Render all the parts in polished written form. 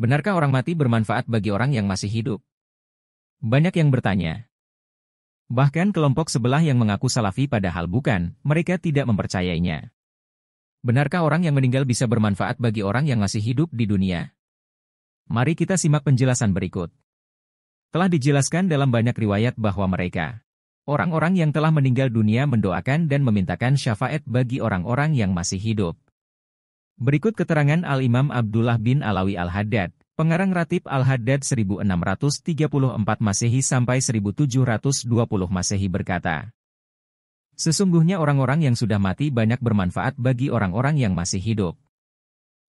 Benarkah orang mati bermanfaat bagi orang yang masih hidup? Banyak yang bertanya. Bahkan kelompok sebelah yang mengaku salafi padahal bukan, mereka tidak mempercayainya. Benarkah orang yang meninggal bisa bermanfaat bagi orang yang masih hidup di dunia? Mari kita simak penjelasan berikut. Telah dijelaskan dalam banyak riwayat bahwa mereka, orang-orang yang telah meninggal dunia mendoakan dan memintakan syafaat bagi orang-orang yang masih hidup. Berikut keterangan Al-Imam Abdullah bin Alawi Al-Haddad, pengarang Ratib Al-Haddad 1634 Masehi sampai 1720 Masehi berkata, sesungguhnya orang-orang yang sudah mati banyak bermanfaat bagi orang-orang yang masih hidup.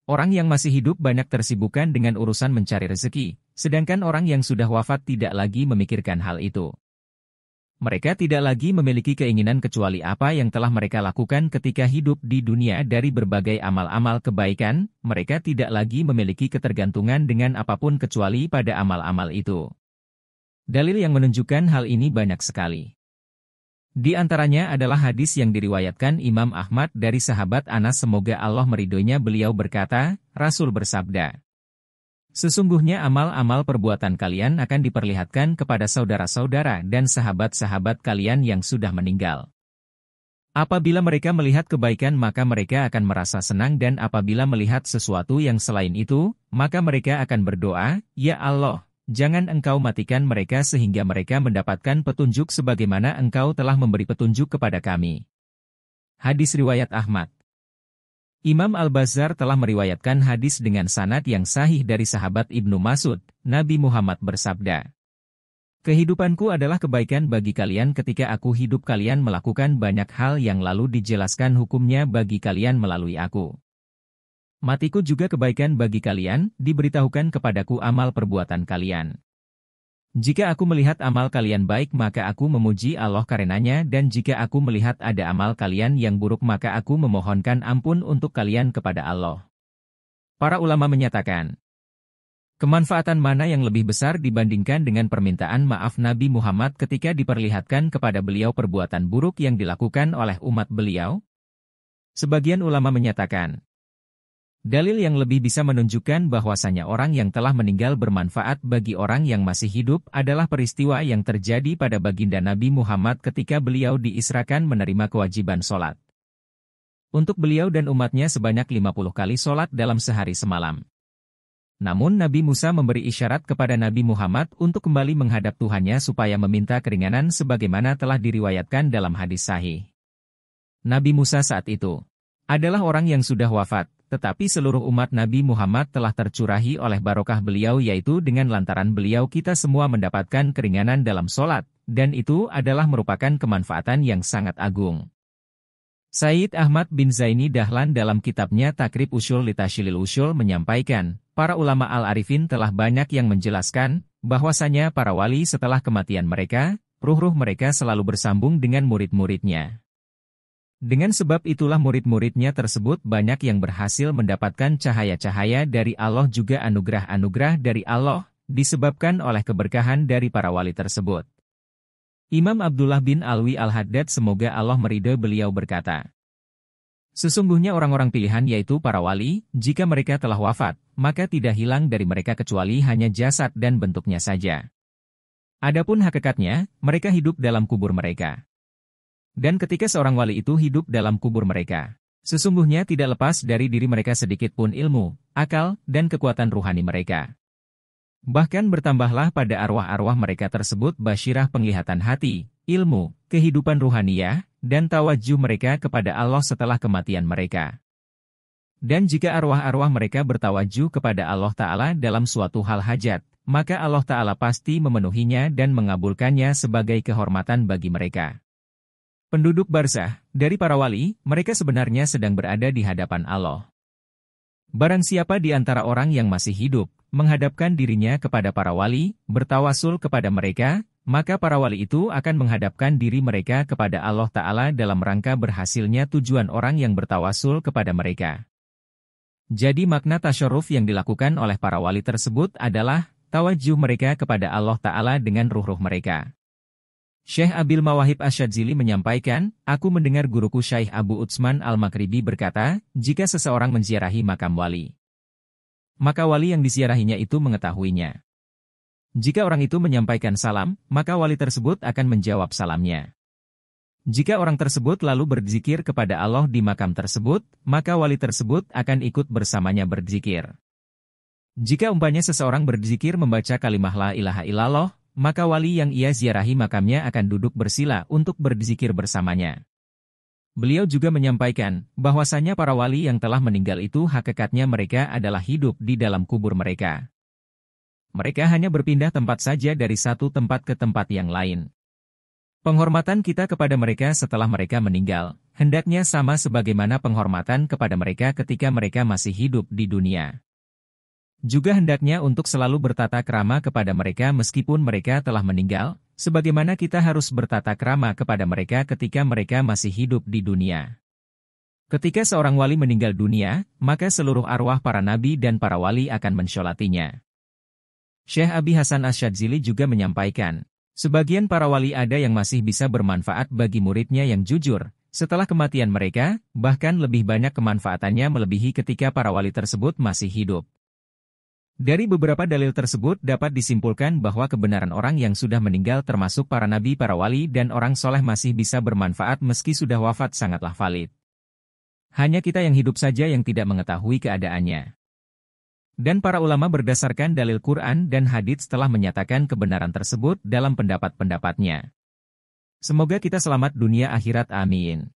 Orang yang masih hidup banyak tersibukkan dengan urusan mencari rezeki, sedangkan orang yang sudah wafat tidak lagi memikirkan hal itu. Mereka tidak lagi memiliki keinginan kecuali apa yang telah mereka lakukan ketika hidup di dunia dari berbagai amal-amal kebaikan, mereka tidak lagi memiliki ketergantungan dengan apapun kecuali pada amal-amal itu. Dalil yang menunjukkan hal ini banyak sekali. Di antaranya adalah hadis yang diriwayatkan Imam Ahmad dari sahabat Anas semoga Allah meridhoinya beliau berkata, Rasul bersabda, sesungguhnya amal-amal perbuatan kalian akan diperlihatkan kepada saudara-saudara dan sahabat-sahabat kalian yang sudah meninggal. Apabila mereka melihat kebaikan maka mereka akan merasa senang dan apabila melihat sesuatu yang selain itu, maka mereka akan berdoa, Ya Allah, jangan Engkau matikan mereka sehingga mereka mendapatkan petunjuk sebagaimana Engkau telah memberi petunjuk kepada kami. Hadis riwayat Ahmad. Imam Al-Bazzar telah meriwayatkan hadis dengan sanad yang sahih dari sahabat Ibnu Mas'ud, Nabi Muhammad bersabda, kehidupanku adalah kebaikan bagi kalian ketika aku hidup kalian melakukan banyak hal yang lalu dijelaskan hukumnya bagi kalian melalui aku. Matiku juga kebaikan bagi kalian, diberitahukan kepadaku amal perbuatan kalian. Jika aku melihat amal kalian baik maka aku memuji Allah karenanya dan jika aku melihat ada amal kalian yang buruk maka aku memohonkan ampun untuk kalian kepada Allah. Para ulama menyatakan, kemanfaatan mana yang lebih besar dibandingkan dengan permintaan maaf Nabi Muhammad ketika diperlihatkan kepada beliau perbuatan buruk yang dilakukan oleh umat beliau? Sebagian ulama menyatakan, dalil yang lebih bisa menunjukkan bahwasanya orang yang telah meninggal bermanfaat bagi orang yang masih hidup adalah peristiwa yang terjadi pada baginda Nabi Muhammad ketika beliau diisrakan menerima kewajiban sholat. Untuk beliau dan umatnya sebanyak 50 kali sholat dalam sehari semalam. Namun Nabi Musa memberi isyarat kepada Nabi Muhammad untuk kembali menghadap Tuhannya supaya meminta keringanan sebagaimana telah diriwayatkan dalam hadis sahih. Nabi Musa saat itu adalah orang yang sudah wafat. Tetapi seluruh umat Nabi Muhammad telah tercurahi oleh barokah beliau yaitu dengan lantaran beliau kita semua mendapatkan keringanan dalam sholat, dan itu adalah merupakan kemanfaatan yang sangat agung. Sayyid Ahmad bin Zaini Dahlan dalam kitabnya Takrib Usyul Litashilil Usyul menyampaikan, para ulama Al-Arifin telah banyak yang menjelaskan, bahwasanya para wali setelah kematian mereka, ruh-ruh mereka selalu bersambung dengan murid-muridnya. Dengan sebab itulah murid-muridnya tersebut banyak yang berhasil mendapatkan cahaya-cahaya dari Allah juga anugerah-anugerah dari Allah, disebabkan oleh keberkahan dari para wali tersebut. Imam Abdullah bin Alwi Al-Haddad semoga Allah meridhoi beliau berkata, sesungguhnya orang-orang pilihan yaitu para wali, jika mereka telah wafat, maka tidak hilang dari mereka kecuali hanya jasad dan bentuknya saja. Adapun hakikatnya, mereka hidup dalam kubur mereka. Dan ketika seorang wali itu hidup dalam kubur mereka, sesungguhnya tidak lepas dari diri mereka sedikit pun ilmu, akal, dan kekuatan ruhani mereka. Bahkan bertambahlah pada arwah-arwah mereka tersebut basyirah penglihatan hati, ilmu, kehidupan ruhaniyah, dan tawajuh mereka kepada Allah setelah kematian mereka. Dan jika arwah-arwah mereka bertawajuh kepada Allah Ta'ala dalam suatu hal hajat, maka Allah Ta'ala pasti memenuhinya dan mengabulkannya sebagai kehormatan bagi mereka. Penduduk barzah, dari para wali, mereka sebenarnya sedang berada di hadapan Allah. Barang siapa di antara orang yang masih hidup, menghadapkan dirinya kepada para wali, bertawasul kepada mereka, maka para wali itu akan menghadapkan diri mereka kepada Allah Ta'ala dalam rangka berhasilnya tujuan orang yang bertawasul kepada mereka. Jadi makna tasyarruf yang dilakukan oleh para wali tersebut adalah, tawajuh mereka kepada Allah Ta'ala dengan ruh-ruh mereka. Syekh Abil Mawahib Asyadzili menyampaikan, aku mendengar guruku Syekh Abu Utsman Al-Makribi berkata, jika seseorang menziarahi makam wali, maka wali yang disiarahinya itu mengetahuinya. Jika orang itu menyampaikan salam, maka wali tersebut akan menjawab salamnya. Jika orang tersebut lalu berzikir kepada Allah di makam tersebut, maka wali tersebut akan ikut bersamanya berzikir. Jika umpamanya seseorang berzikir membaca kalimah la ilaha illallah, maka wali yang ia ziarahi makamnya akan duduk bersila untuk berzikir bersamanya. Beliau juga menyampaikan bahwasanya para wali yang telah meninggal itu hakikatnya mereka adalah hidup di dalam kubur mereka. Mereka hanya berpindah tempat saja dari satu tempat ke tempat yang lain. Penghormatan kita kepada mereka setelah mereka meninggal, hendaknya sama sebagaimana penghormatan kepada mereka ketika mereka masih hidup di dunia. Juga hendaknya untuk selalu bertata krama kepada mereka meskipun mereka telah meninggal, sebagaimana kita harus bertata krama kepada mereka ketika mereka masih hidup di dunia. Ketika seorang wali meninggal dunia, maka seluruh arwah para nabi dan para wali akan mensyolatinya. Syekh Abi Hasan Asyadzili juga menyampaikan, sebagian para wali ada yang masih bisa bermanfaat bagi muridnya yang jujur, setelah kematian mereka, bahkan lebih banyak kemanfaatannya melebihi ketika para wali tersebut masih hidup. Dari beberapa dalil tersebut dapat disimpulkan bahwa kebenaran orang yang sudah meninggal termasuk para nabi, para wali dan orang soleh masih bisa bermanfaat meski sudah wafat sangatlah valid. Hanya kita yang hidup saja yang tidak mengetahui keadaannya. Dan para ulama berdasarkan dalil Quran dan hadits telah menyatakan kebenaran tersebut dalam pendapat-pendapatnya. Semoga kita selamat dunia akhirat, amin.